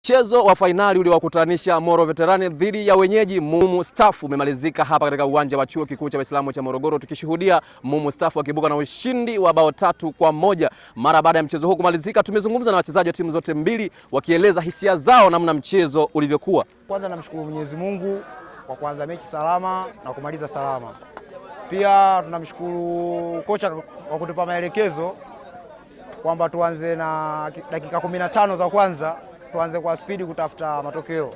Mchezo wa fainali uliowakutanisha Moro Veterani dhidi ya wenyeji Mumu Staff umemalizika hapa katika uwanja wa Chuo Kikuu cha Waislamu cha Morogoro, tukishuhudia Mumu Staff wakiibuka na ushindi wa bao 3-1. Mara baada ya mchezo huu kumalizika, tumezungumza na wachezaji wa timu zote mbili wakieleza hisia zao namna mchezo ulivyokuwa. Kwanza namshukuru Mwenyezi Mungu kwa kuanza mechi salama na kumaliza salama. Pia tunamshukuru kocha kwa kutupa maelekezo kwamba tuanze na dakika 15 za kwanza tuanze kwa spidi kutafuta matokeo.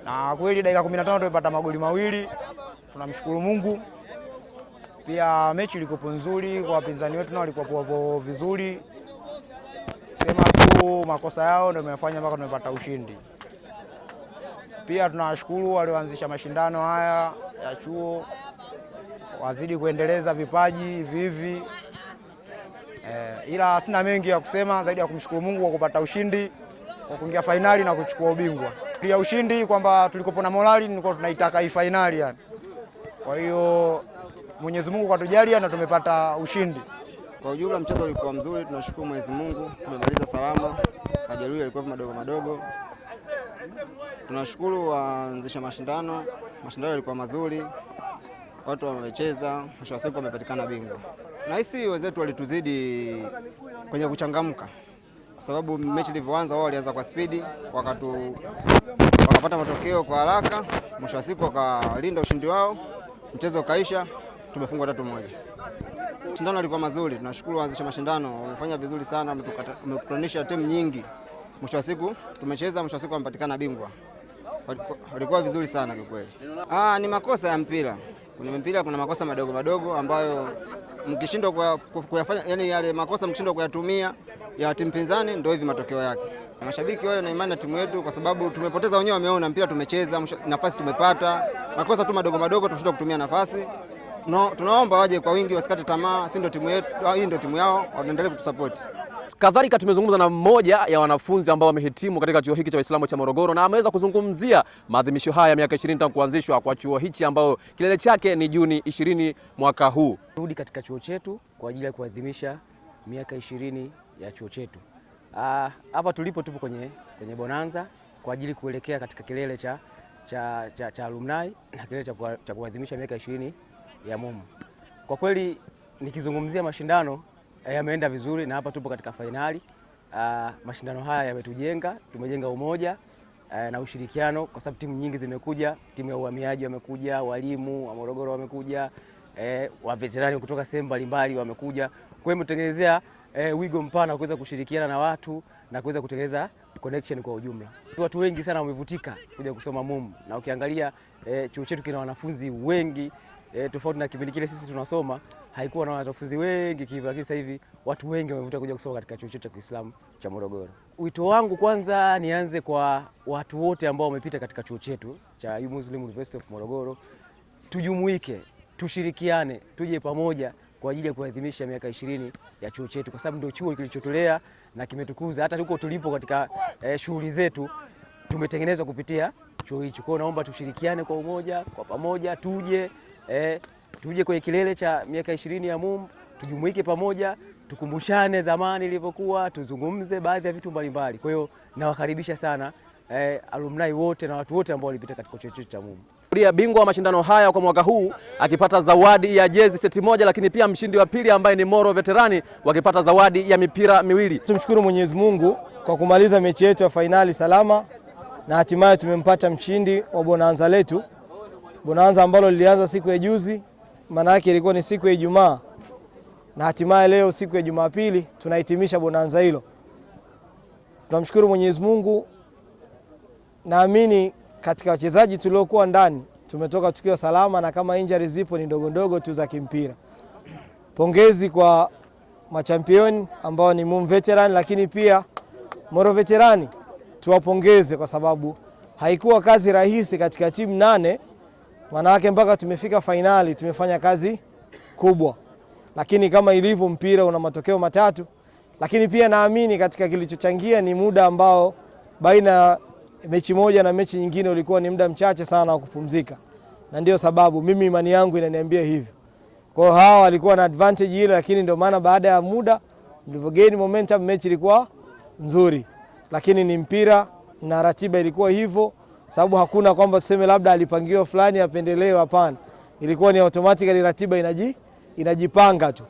Na kweli dakika 15 tumepata magoli mawili. Tunamshukuru Mungu. Pia mechi ilikuwa nzuri kwa wapinzani wetu, nao walikuwa vizuri. Sema tu makosa yao ndio yamefanya mpaka tumepata ushindi. Pia tunawashukuru walioanzisha mashindano haya ya chuo, wazidi kuendeleza vipaji hivi. Ila sina mengi ya kusema zaidi ya kumshukuru Mungu kwa kupata ushindi, kwa kuingia fainali na kuchukua ubingwa. Pia ushindi kwamba tulikopo na morali nilikuwa tunaitaka hii fainali yani. Kwa hiyo Mwenyezi Mungu katujalia na tumepata ushindi. Kwa ujumla mchezo ulikuwa mzuri, tunashukuru Mwenyezi Mungu, tumemaliza salama. Majeruhi yalikuwa madogo. Tunashukuru waanzisha mashindano yalikuwa mazuri. Watu wamecheza, mwisho wa siku wamepatikana bingwa. Nahisi wenzetu walituzidi kwenye kuchangamka, kwa sababu mechi ilivyoanza wao walianza kwa spidi, wakapata matokeo kwa haraka, mwisho wa siku wakalinda ushindi wao, mchezo ukaisha, tumefungwa 3-1. Mashindano yalikuwa mazuri, tunashukuru waanzisha mashindano, wamefanya vizuri sana, wametukutanisha timu nyingi. Mwisho wa siku tumecheza, mwisho wa siku wamepatikana bingwa. Walikuwa vizuri sana kwa kweli. Ni makosa ya mpira. Kwenye mpira kuna makosa madogo ambayo mkishindwa kuyafanya, yani yale makosa mkishindwa kuyatumia ya timu pinzani, ndio hivi matokeo yake. Mashabiki wao na imani na timu yetu, kwa sababu tumepoteza, wenyewe wameona mpira tumecheza, nafasi tumepata, makosa tu madogo tumeshindwa kutumia nafasi. Tunaomba waje kwa wingi, wasikate tamaa, si ndio timu yetu, hii ndio timu yao, waendelee kutusupport. Kadhalika tumezungumza na mmoja ya wanafunzi ambao wamehitimu katika chuo hiki cha Waislamu cha Morogoro, na ameweza kuzungumzia maadhimisho haya ya miaka 20 tangu kuanzishwa kwa chuo hichi ambao kilele chake ni Juni 20 mwaka huu. Rudi katika chuo chetu kwa ajili ya kuadhimisha miaka 20 ya chuo chetu. Hapa tulipo tupo kwenye bonanza kwa ajili kuelekea katika kilele cha alumni na kilele cha kuadhimisha miaka 20 ya Mumu. Kwa kweli nikizungumzia mashindano yameenda vizuri na hapa tupo katika fainali. Mashindano haya yametujenga, tumejenga umoja na ushirikiano, kwa sababu timu nyingi zimekuja, timu ya uhamiaji wamekuja, walimu wa Morogoro wamekuja, wa veterani kutoka sehemu mbalimbali wamekuja. Kwa hiyo tumetengenezea wigo mpana kuweza kushirikiana na watu na kuweza kutengeneza connection kwa ujumla. Watu wengi sana wamevutika kuja kusoma Mumu, na ukiangalia chuo chetu kina wanafunzi wengi. Tofauti na kipindi kile sisi tunasoma haikuwa na wanafunzi wengi kivi, lakini sasa hivi watu wengi wamevuta kuja kusoma katika chuo chetu cha Kiislamu cha Morogoro. Wito wangu kwanza nianze kwa watu wote ambao wamepita katika chuo chetu cha Muslim University of Morogoro. Tujumuike, tushirikiane, tuje pamoja kwa ajili ya kuadhimisha miaka 20 ya chuo chetu, kwa sababu ndio chuo kilichotolea na kimetukuza hata huko tulipo katika shughuli zetu tumetengenezwa kupitia chuo hicho. Kwa hiyo naomba tushirikiane kwa umoja, kwa pamoja tuje kwenye kilele cha miaka 20 ya Mumu, tujumuike pamoja, tukumbushane zamani ilivyokuwa, tuzungumze baadhi ya vitu mbalimbali. Kwa hiyo nawakaribisha sana alumni wote na watu wote ambao walipita katika chuo chetu cha Mumu. Bingwa wa mashindano haya kwa mwaka huu akipata zawadi ya jezi seti moja, lakini pia mshindi wa pili ambaye ni Moro Veterani wakipata zawadi ya mipira miwili. Tumshukuru Mwenyezi Mungu kwa kumaliza mechi yetu ya fainali salama, na hatimaye tumempata mshindi wa bonanza letu. Bonanza ambalo lilianza siku ya juzi, maana yake ilikuwa ni siku ya Ijumaa, na hatimaye leo siku ya Jumapili tunahitimisha bonanza hilo. Tunamshukuru Mwenyezi Mungu. Naamini katika wachezaji tuliokuwa ndani tumetoka tukiwa salama, na kama injuries zipo ni ndogo tu za kimpira. Pongezi kwa machampioni ambao ni Mumu Veteran, lakini pia Moro Veterani tuwapongeze kwa sababu haikuwa kazi rahisi katika timu 8. Maana yake mpaka tumefika fainali tumefanya kazi kubwa, lakini kama ilivyo mpira una matokeo matatu. Lakini pia naamini katika kilichochangia ni muda ambao baina mechi moja na mechi nyingine ulikuwa ni muda mchache sana wa kupumzika, na ndio sababu mimi imani yangu inaniambia hivyo. Kwa hiyo hawa walikuwa na advantage ile, lakini ndio maana baada ya muda ndivyo gain momentum, mechi ilikuwa nzuri. Lakini ni mpira, na ratiba ilikuwa hivyo, sababu hakuna kwamba tuseme labda alipangiwa fulani apendelewe, hapana. Ilikuwa ni automatically ratiba inajipanga tu.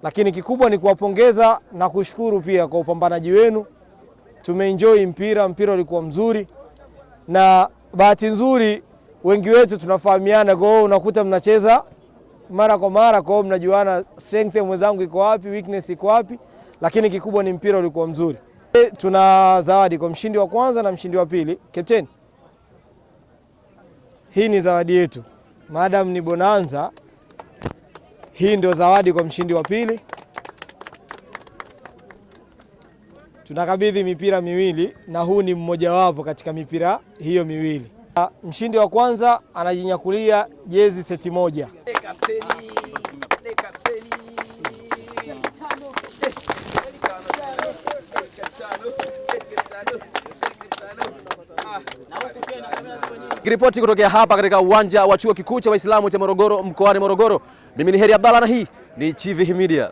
Lakini kikubwa ni kuwapongeza na kushukuru pia kwa upambanaji wenu. Tumeenjoy mpira ulikuwa mzuri, na bahati nzuri wengi wetu tunafahamiana, kwa hiyo unakuta mnacheza mara kwa mara, kwa hiyo mnajuana strength ya mwenzangu iko wapi, weakness iko wapi, lakini kikubwa ni mpira ulikuwa mzuri. Tuna zawadi kwa mshindi wa kwanza na mshindi wa pili. Captain, hii ni zawadi yetu. Madam ni bonanza, hii ndio zawadi kwa mshindi wa pili. Tunakabidhi mipira miwili na huu ni mmoja wapo katika mipira hiyo miwili. Mshindi wa kwanza anajinyakulia jezi seti moja. Kiripoti kutokea hapa katika uwanja wa Chuo Kikuu cha Waislamu cha Morogoro mkoani Morogoro. Mimi ni Heri Abdalla na hii ni Chivihi Media.